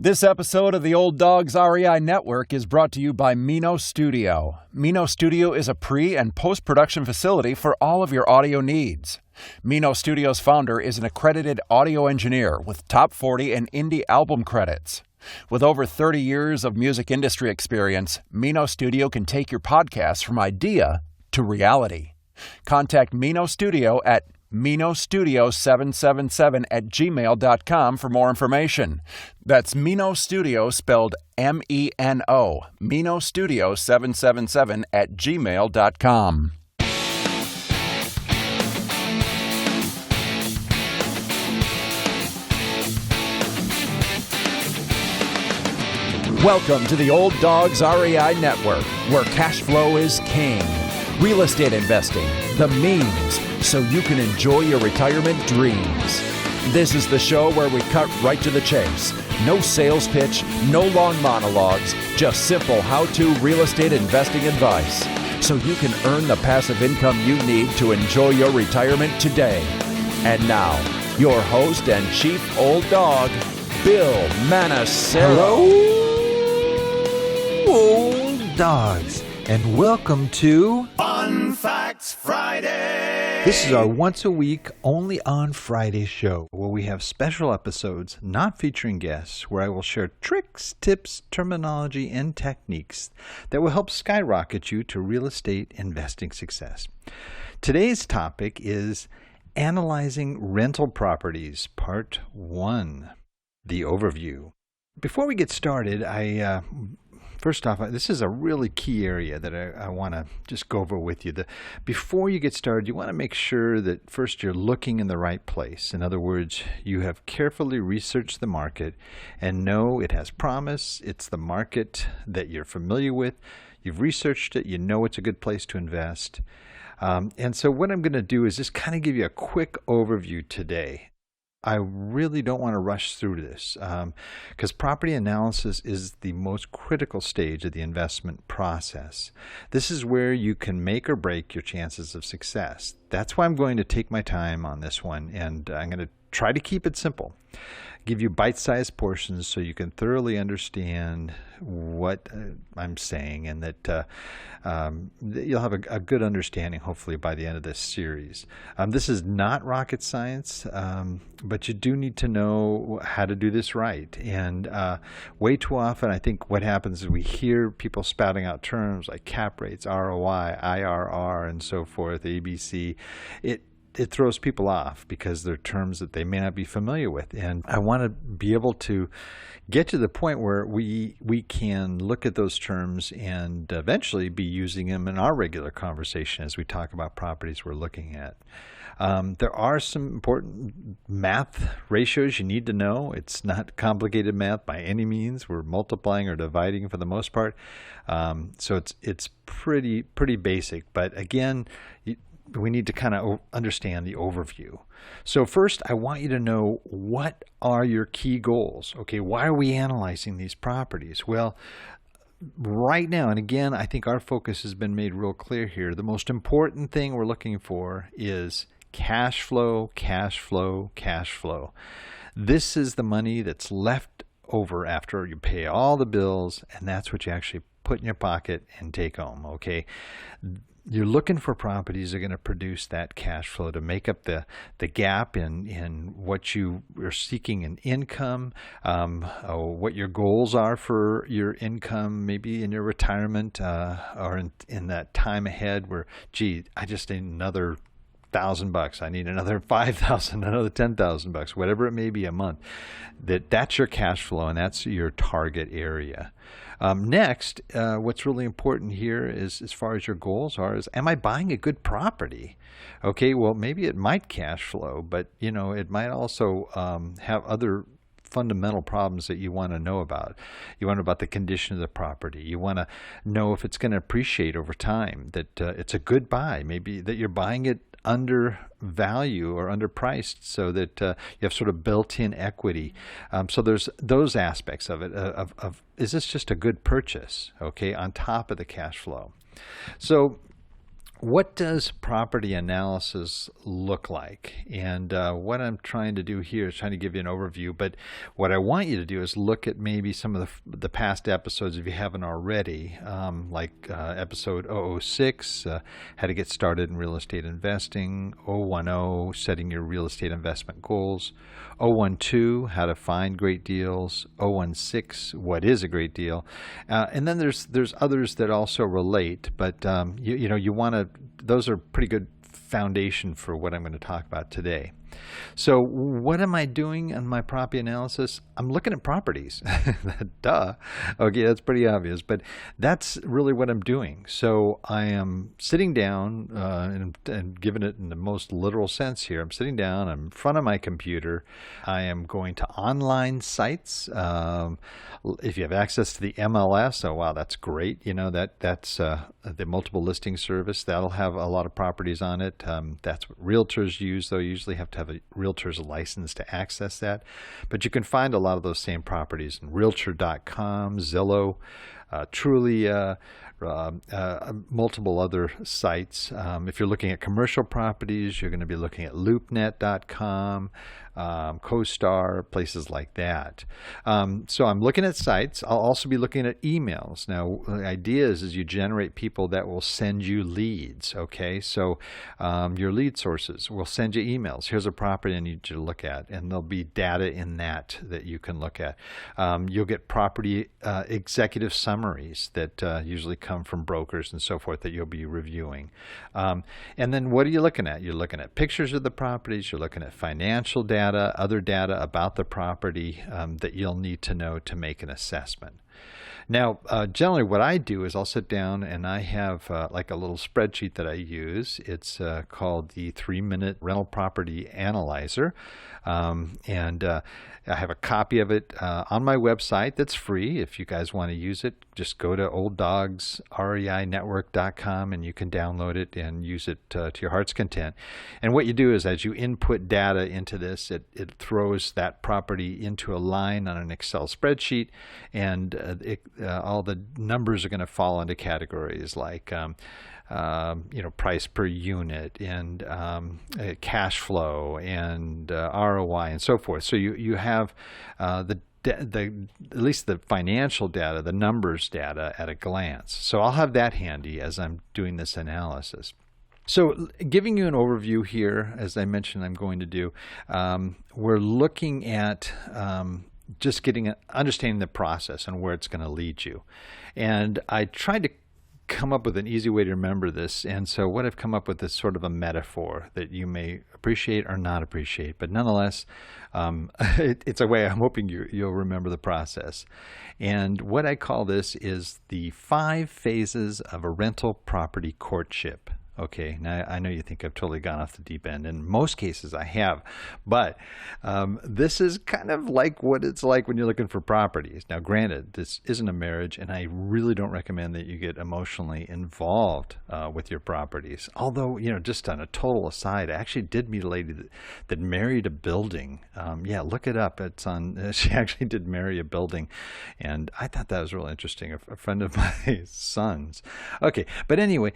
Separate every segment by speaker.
Speaker 1: This episode of the Old Dogs REI Network is brought to you by Mino Studio. Mino Studio is a pre- and post-production facility for all of your audio needs. Mino Studio's founder is an accredited audio engineer with top 40 and indie album credits. With over 30 years of music industry experience, Mino Studio can take your podcast from idea to reality. Contact Mino Studio at minostudio777@gmail.com for more information. That's Mino Studio spelled M-E-N-O, minostudio777@gmail.com. Welcome to the Old Dogs REI Network, where cash flow is king. Real estate investing, the means, so you can enjoy your retirement dreams. This is the show where we cut right to the chase. No sales pitch, no long monologues, just simple how-to real estate investing advice, so you can earn the passive income you need to enjoy your retirement today. And now, your host and chief old dog, Bill Manassero.
Speaker 2: Hello, old dogs, and welcome to
Speaker 3: Fun Facts Friday.
Speaker 2: This is our once a week, only on Friday show, where we have special episodes not featuring guests, where I will share tricks, tips, terminology, and techniques that will help skyrocket you to real estate investing success. Today's topic is analyzing rental properties, part 1, the overview. Before we get started, first off, this is a really key area that I want to just go over with you. Before you get started, you want to make sure that first you're looking in the right place. In other words, you have carefully researched the market and know it has promise. It's the market that you're familiar with. You've researched it. You know it's a good place to invest. And so what I'm going to do is just kind of give you a quick overview today. I really don't want to rush through this because property analysis is the most critical stage of the investment process. This is where you can make or break your chances of success. That's why I'm going to take my time on this one, and I'm going to try to keep it simple. Give you bite-sized portions so you can thoroughly understand what I'm saying, and that you'll have a good understanding, hopefully, by the end of this series. This is not rocket science, but you do need to know how to do this right. And way too often, I think what happens is we hear people spouting out terms like cap rates, ROI, IRR, and so forth, ABC. It throws people off because they're terms that they may not be familiar with. And I want to be able to get to the point where we can look at those terms and eventually be using them in our regular conversation as we talk about properties we're looking at. There are some important math ratios you need to know. It's not complicated math by any means. We're multiplying or dividing for the most part. So it's pretty basic. But again, we need to kind of understand the overview. So first, I want you to know, what are your key goals? Okay, why are we analyzing these properties? Well, right now, and again, I think our focus has been made real clear here. The most important thing we're looking for is cash flow, cash flow, cash flow. This is the money that's left over after you pay all the bills, and that's what you actually put in your pocket and take home, okay? You're looking for properties that are going to produce that cash flow to make up the gap in what you are seeking in income, what your goals are for your income, maybe in your retirement or in that time ahead where, gee, I just need another $1,000. I need another $5,000, another $10,000, whatever it may be a month. That's your cash flow, and that's your target area. Next, what's really important here is, as far as your goals are, is, am I buying a good property? Okay, well, maybe it might cash flow, but it might also have other fundamental problems that you want to know about. You want to know about the condition of the property. You want to know if it's going to appreciate over time, that it's a good buy, maybe that you're buying it under value or underpriced, so that you have sort of built-in equity. So there's those aspects of it, of is this just a good purchase, okay, on top of the cash flow. So what does property analysis look like? And what I'm trying to do here is trying to give you an overview. But what I want you to do is look at maybe some of the past episodes if you haven't already, like episode 006, how to get started in real estate investing, 010, setting your real estate investment goals, 012, how to find great deals, 016, what is a great deal, and then there's others that also relate, but you want to. Those are pretty good foundation for what I'm going to talk about today. So what am I doing in my property analysis? I'm looking at properties. Duh. Okay, that's pretty obvious, but that's really what I'm doing. So I am sitting down, and giving it in the most literal sense here. I'm sitting down, I'm in front of my computer. I am going to online sites. If you have access to the MLS, oh wow, that's great. That's the multiple listing service. That'll have a lot of properties on it. That's what realtors use, though. You usually have to have a realtor's license to access that. But you can find a lot of those same properties in Realtor.com, Zillow, Trulia, multiple other sites. If you're looking at commercial properties, you're going to be looking at LoopNet.com, CoStar, places like that. So I'm looking at sites. I'll also be looking at emails. Now, the idea is you generate people that will send you leads, okay? So your lead sources will send you emails. Here's a property I need you to look at, and there'll be data in that you can look at. You'll get property executive summaries that usually come from brokers and so forth that you'll be reviewing. And then what are you looking at? You're looking at pictures of the properties. You're looking at financial data, other data about the property that you'll need to know to make an assessment. Now, generally what I do is I'll sit down and I have like a little spreadsheet that I use. It's called the 3-Minute Rental Property Analyzer. And I have a copy of it on my website that's free. If you guys want to use it, just go to olddogsreinetwork.com and you can download it and use it to your heart's content. And what you do is as you input data into this, it throws that property into a line on an Excel spreadsheet, and all the numbers are going to fall into categories like price per unit and cash flow and ROI and so forth. So you have at least the financial data, the numbers data at a glance. So I'll have that handy as I'm doing this analysis. So giving you an overview here, as I mentioned I'm going to do, we're looking at just understanding the process and where it's going to lead you. And I tried to come up with an easy way to remember this, and so what I've come up with is sort of a metaphor that you may appreciate or not appreciate, but nonetheless it's a way I'm hoping you'll remember the process. And what I call this is the 5 phases of a rental property courtship. Okay, now I know you think I've totally gone off the deep end. In most cases I have, but this is kind of like what it's like when you're looking for properties. Now granted, this isn't a marriage, and I really don't recommend that you get emotionally involved with your properties. Although, just on a total aside, I actually did meet a lady that married a building. Yeah, look it up. It's on. She actually did marry a building, and I thought that was really interesting. A friend of my son's. Okay, but anyway,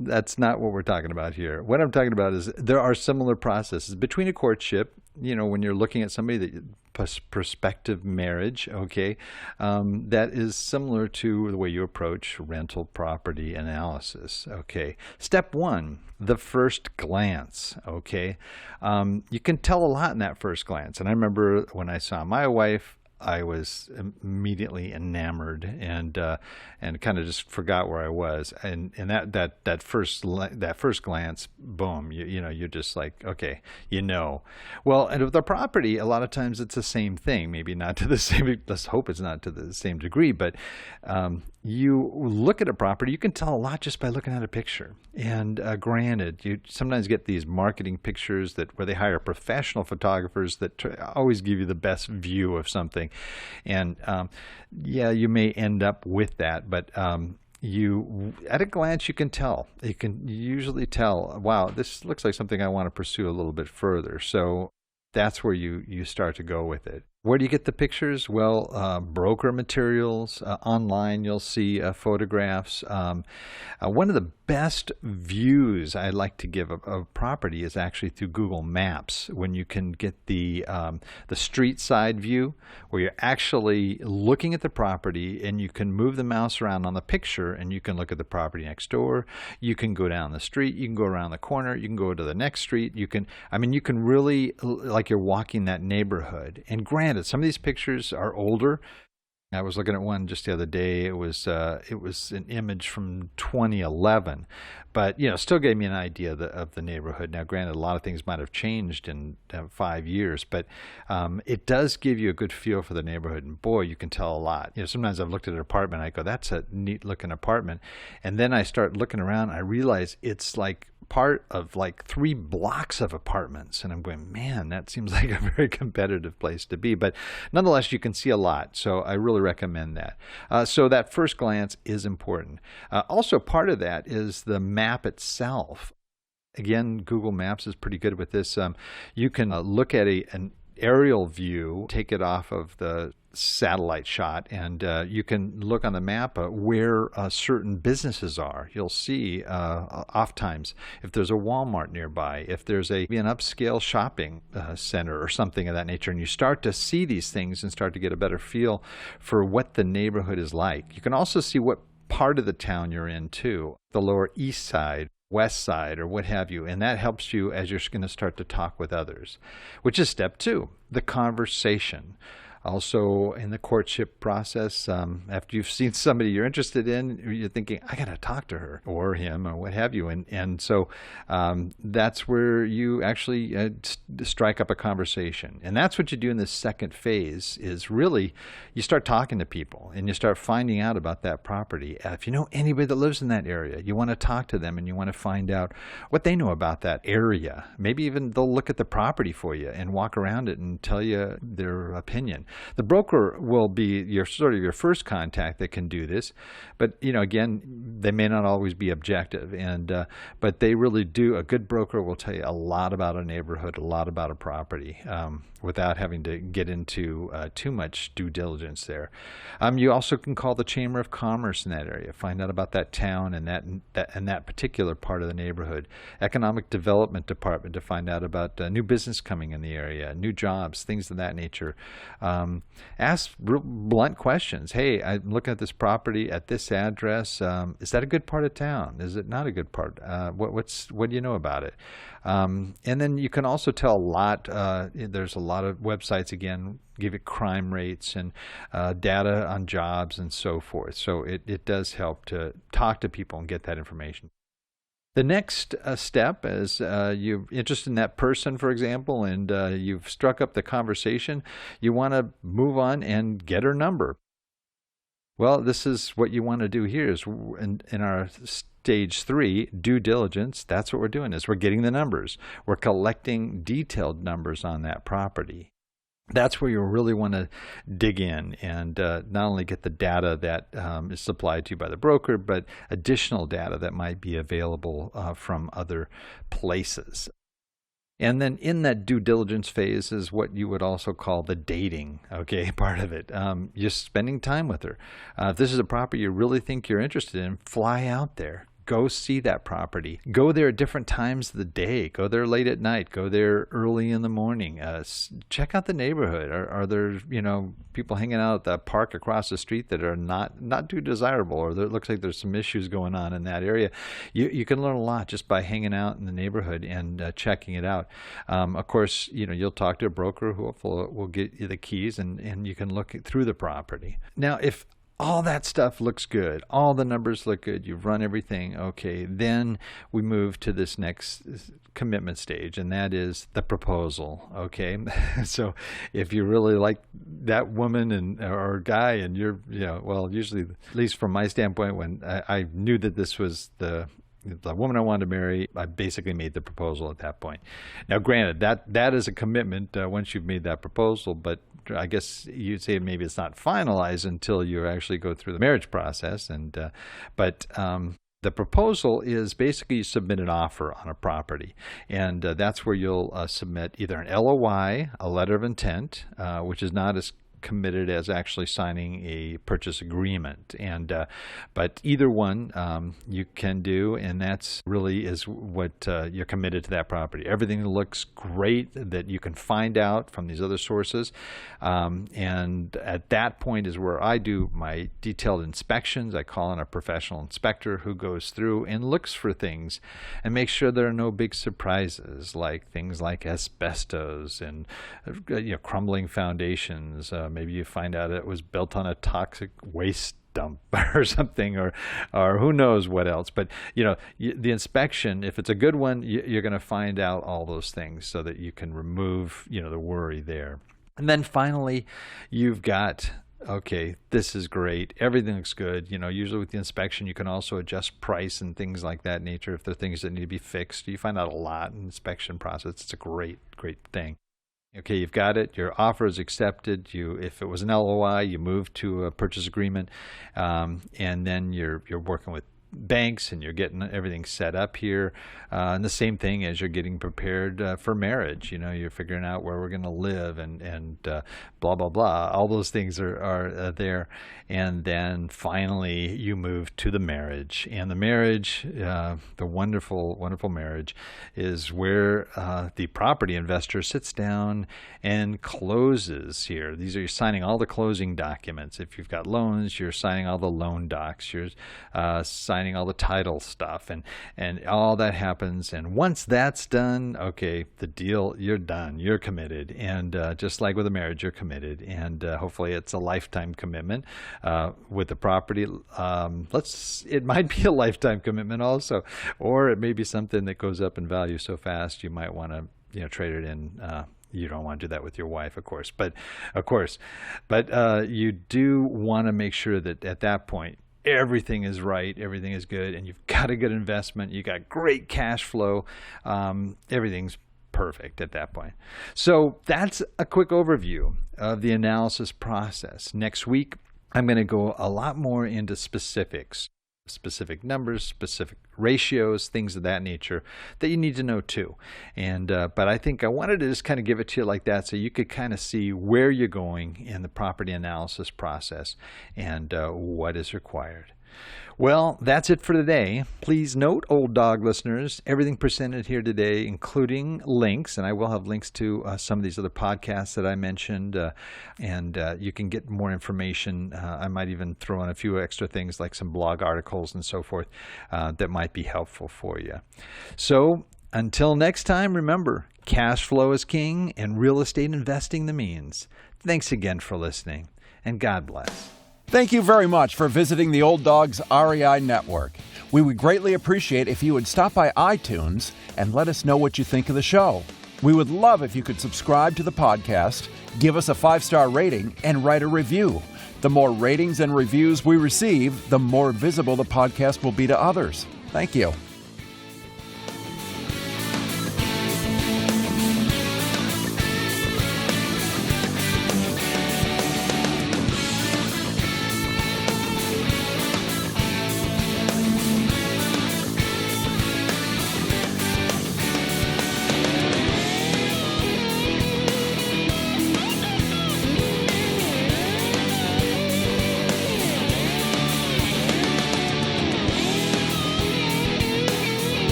Speaker 2: that's not what we're talking about here. What I'm talking about is there are similar processes between a courtship, when you're looking at somebody that prospective marriage, okay, that is similar to the way you approach rental property analysis, okay. Step 1, the first glance, okay. You can tell a lot in that first glance. And I remember when I saw my wife, I was immediately enamored and kind of just forgot where I was. And that first glance, boom, you're just like, okay, Well, and with the property, a lot of times it's the same thing. Maybe not to the same. Let's hope it's not to the same degree. But you look at a property, you can tell a lot just by looking at a picture. And granted, you sometimes get these marketing pictures where they hire professional photographers that always give you the best view of something. And you may end up with that, but at a glance you can tell. You can usually tell, wow, this looks like something I want to pursue a little bit further. So that's where you start to go with it. Where do you get the pictures? Well, broker materials. Online, you'll see photographs. One of the best views I like to give of property is actually through Google Maps, when you can get the street side view, where you're actually looking at the property and you can move the mouse around on the picture and you can look at the property next door. You can go down the street. You can go around the corner. You can go to the next street. You can really, like you're walking that neighborhood. And granted, some of these pictures are older. I was looking at one just the other day. It was an image from 2011, but still gave me an idea of the neighborhood. Now, granted, a lot of things might have changed in 5 years, but it does give you a good feel for the neighborhood. And boy, you can tell a lot. Sometimes I've looked at an apartment, I go, "That's a neat looking apartment," and then I start looking around, I realize it's like part of like 3 blocks of apartments, and I'm going, man, that seems like a very competitive place to be. But nonetheless, you can see a lot, so I really recommend that. So that first glance is important. Also, part of that is the map itself. Again, Google Maps is pretty good with this. You can look at an aerial view, take it off of the satellite shot, and you can look on the map where certain businesses are. You'll see oftentimes if there's a Walmart nearby, if there's an upscale shopping center or something of that nature, and you start to see these things and start to get a better feel for what the neighborhood is like. You can also see what part of the town you're in too, the Lower East Side, West Side, or what have you, and that helps you as you're going to start to talk with others, which is step 2, the conversation. Also, in the courtship process, after you've seen somebody you're interested in, you're thinking, I got to talk to her or him or what have you. And so that's where you actually strike up a conversation. And that's what you do in the second phase, is really you start talking to people and you start finding out about that property. If you know anybody that lives in that area, you want to talk to them and you want to find out what they know about that area. Maybe even they'll look at the property for you and walk around it and tell you their opinion. The broker will be your first contact that can do this, but again, they may not always be objective, but they really do. A good broker will tell you a lot about a neighborhood, a lot about a property, without having to get into too much due diligence there. You also can call the Chamber of Commerce in that area, find out about that town and that particular part of the neighborhood. Economic Development Department to find out about new business coming in the area, new jobs, things of that nature. Ask real blunt questions. Hey, I'm looking at this property at this address. Is that a good part of town? Is it not a good part? What do you know about it? And then you can also tell a lot. There's a lot of websites, again, give you crime rates and data on jobs and so forth. So it does help to talk to people and get that information. The next step is you're interested in that person, for example, and you've struck up the conversation. You want to move on and get her number. Well, this is what you want to do here is in our stage 3, due diligence. That's what we're doing, is we're getting the numbers. We're collecting detailed numbers on that property. That's where you really want to dig in and not only get the data that is supplied to you by the broker, but additional data that might be available from other places. And then in that due diligence phase is what you would also call the dating, part of it. Just spending time with her. If this is a property you really think you're interested in, fly out there. Go see that property. Go there at different times of the day. Go there late at night. Go there early in the morning. Check out the neighborhood. Are there people hanging out at the park across the street that are not too desirable, or it looks like there's some issues going on in that area? You can learn a lot just by hanging out in the neighborhood and checking it out. Of course, you'll talk to a broker who will get you the keys, and you can look through the property. Now, if all that stuff looks good, all the numbers look good, you've run everything, then we move to this next commitment stage, and that is the proposal, So if you really like that woman or guy, and you're, usually, at least from my standpoint, when I knew that this was the woman I wanted to marry, I basically made the proposal at that point. Now, granted, that is a commitment once you've made that proposal, but I guess you'd say maybe it's not finalized until you actually go through the marriage process. But The proposal is basically you submit an offer on a property, and that's where you'll submit either an LOI, a letter of intent, which is not as committed as actually signing a purchase agreement, and but either one you can do, and that's really is what you're committed to that property. Everything looks great that you can find out from these other sources, and at that point is where I do my detailed inspections. I call in a professional inspector who goes through and looks for things and makes sure there are no big surprises, like things like asbestos and crumbling foundations. Maybe you find out it was built on a toxic waste dump or something, or who knows what else. But the inspection, if it's a good one, you're going to find out all those things so that you can remove the worry there. And then finally, you've got, okay, this is great. Everything looks good. Usually with the inspection, you can also adjust price and things like that nature if there are things that need to be fixed. You find out a lot in the inspection process. It's a great thing. Okay, you've got it. Your offer is accepted. If it was an LOI, you move to a purchase agreement, and then you're working with banks and you're getting everything set up here. And the same thing as you're getting prepared for marriage. You're figuring out where we're going to live and blah, blah, blah. All those things are there. And then finally you move to the marriage. And the marriage, the wonderful, wonderful marriage, is where the property investor sits down and closes here. You're signing all the closing documents. If you've got loans, you're signing all the loan docs. You're signing all the title stuff, and all that happens. And once that's done, okay, the deal, you're done. You're committed. And just like with a marriage, you're committed. And hopefully it's a lifetime commitment. With the property, it might be a lifetime commitment also, or it may be something that goes up in value so fast you might want to trade it in. You don't want to do that with your wife, of course, but you do want to make sure that at that point everything is right, everything is good, and you've got a good investment, you got great cash flow, everything's perfect at that point. So that's a quick overview of the analysis process. Next week, I'm going to go a lot more into specifics, specific numbers, specific ratios, things of that nature that you need to know too. And but I think I wanted to just kind of give it to you like that so you could kind of see where you're going in the property analysis process and what is required. Well, that's it for today. Please note, Old Dog listeners, everything presented here today, including links, and I will have links to some of these other podcasts that I mentioned, and you can get more information. I might even throw in a few extra things like some blog articles and so forth that might be helpful for you. So until next time, remember, cash flow is king and real estate investing the means. Thanks again for listening, and God bless.
Speaker 1: Thank you very much for visiting the Old Dogs REI Network. We would greatly appreciate if you would stop by iTunes and let us know what you think of the show. We would love if you could subscribe to the podcast, give us a 5-star rating, and write a review. The more ratings and reviews we receive, the more visible the podcast will be to others. Thank you.